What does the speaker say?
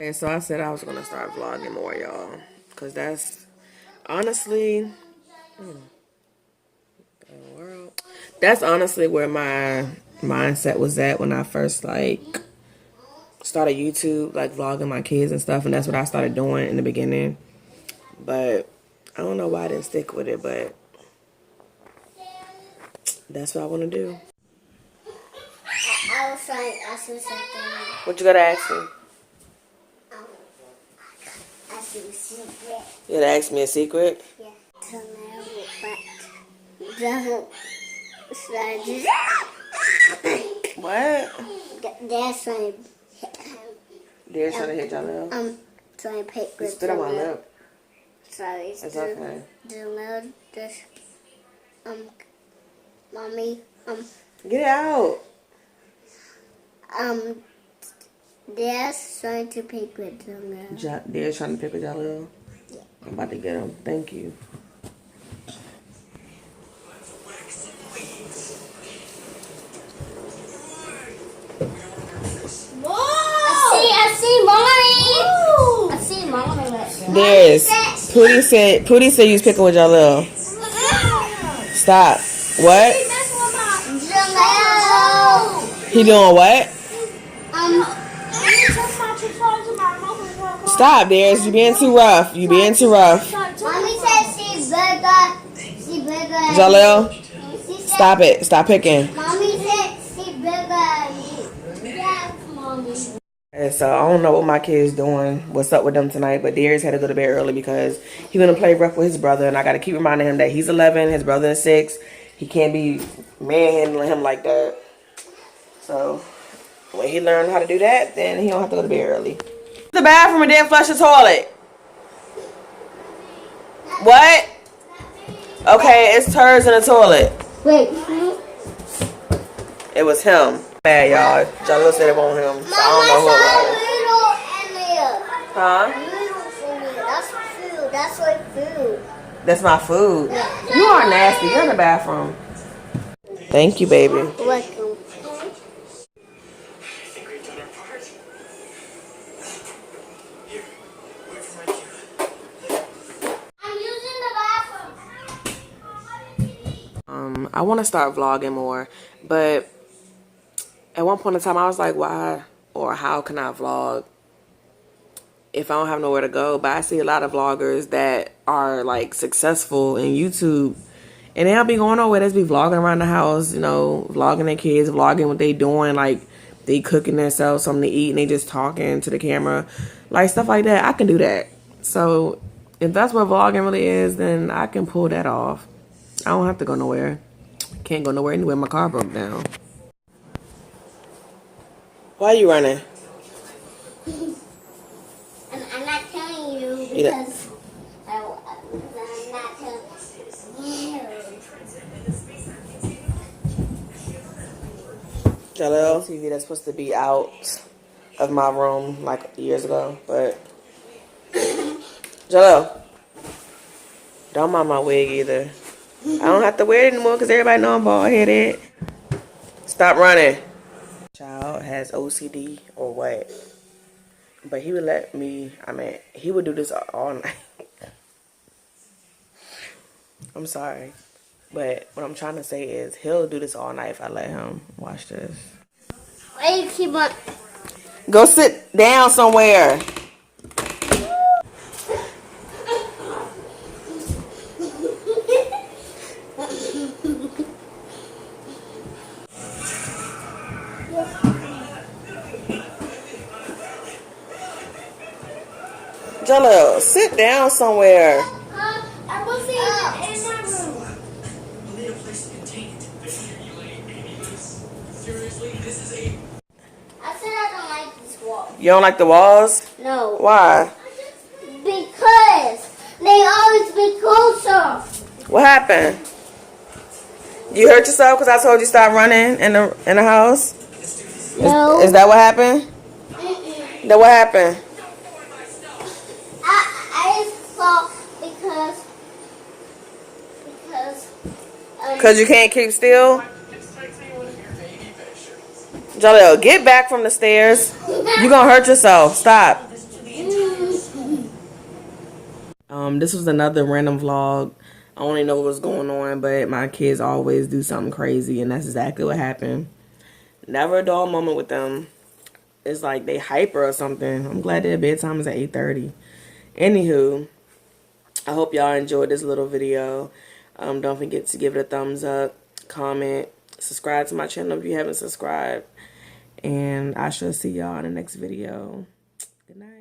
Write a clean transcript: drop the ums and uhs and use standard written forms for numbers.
And so I said I was gonna start vlogging more, y'all, cause that's honestly, that's honestly where my mindset was at when I first like started YouTube, like vlogging my kids and stuff, and that's what I started doing in the beginning. But I don't know why I didn't stick with it, but that's what I want to do. I was trying to ask you something. What you gotta ask me? Ask you a secret. You gotta ask me a secret? Yeah. What? Dad's trying to Dad's trying to hit Jaleel? trying to pick with Spit on my lip. Sorry, It's okay. Jaleel just mommy Get it out. Dad's trying to pick with Jaleel. Dad's trying to pick with Jaleel? Yeah. I'm about to get him. Thank you. I see mommy. There's Pootie said you was picking with Jaleel. Stop. What? Jaleel. He doing what? Stop, Darius. You being too rough. You being too rough. Mommy said she's bigger. Jaleel, stop it. Stop picking. Mommy said she's bigger. Yes, mommy. And so I don't know what my kid's doing, what's up with them tonight, but Darius had to go to bed early because he's gonna play rough with his brother, and I gotta keep reminding him that he's 11, his brother is 6. He can't be manhandling him like that. So when he learns how to do that, then he don't have to go to bed early. The bathroom and then flush the toilet. What? Okay, it's turds in the toilet. Wait. It was him. Bad, y'all. Jaleel said it wasn't him, so I don't know who it was. Huh? That's my food. That's my food. Yeah. You are nasty. You're in the bathroom. Thank you, baby. Welcome. I'm using the bathroom. I want to start vlogging more, but at one point in time, I was like, why or how can I vlog if I don't have nowhere to go? But I see a lot of vloggers that are like successful in YouTube, and they don't be going nowhere. They just be vlogging around the house, you know, vlogging their kids, vlogging what they doing, like they cooking themselves something to eat, and they just talking to the camera, like stuff like that. I can do that. So if that's what vlogging really is, then I can pull that off. I don't have to go nowhere. Can't go nowhere anywhere. My car broke down. Why are you running? I'm not telling you because I'm not telling you. Jaleel, TV that's supposed to be out of my room like years ago, but Jaleel, don't mind my wig either. I don't have to wear it anymore because everybody know I'm bald headed. Stop running. Child has OCD or what? But he would let me, he would do this all night. I'm sorry. But what I'm trying to say is he'll do this all night if I let him watch this. Why you keep on? Go sit down somewhere. Jaleel, sit down somewhere. I will see you in my room. I said I don't like this wall. You don't like the walls? No. Why? Because they always be closer. What happened? You hurt yourself because I told you stop running in the house? No. Is that what happened? That what happened? I just thought Because you can't keep still? Jaleel, get back from the stairs. You're going to hurt yourself. Stop. This was another random vlog. I don't even know what was going on, but my kids always do something crazy, and that's exactly what happened. Never a dull moment with them. It's like they hyper or something. I'm glad their bedtime is at 8:30. Anywho, I hope y'all enjoyed this little video. Don't forget to give it a thumbs up, comment, subscribe to my channel if you haven't subscribed. And I shall see y'all in the next video. Good night.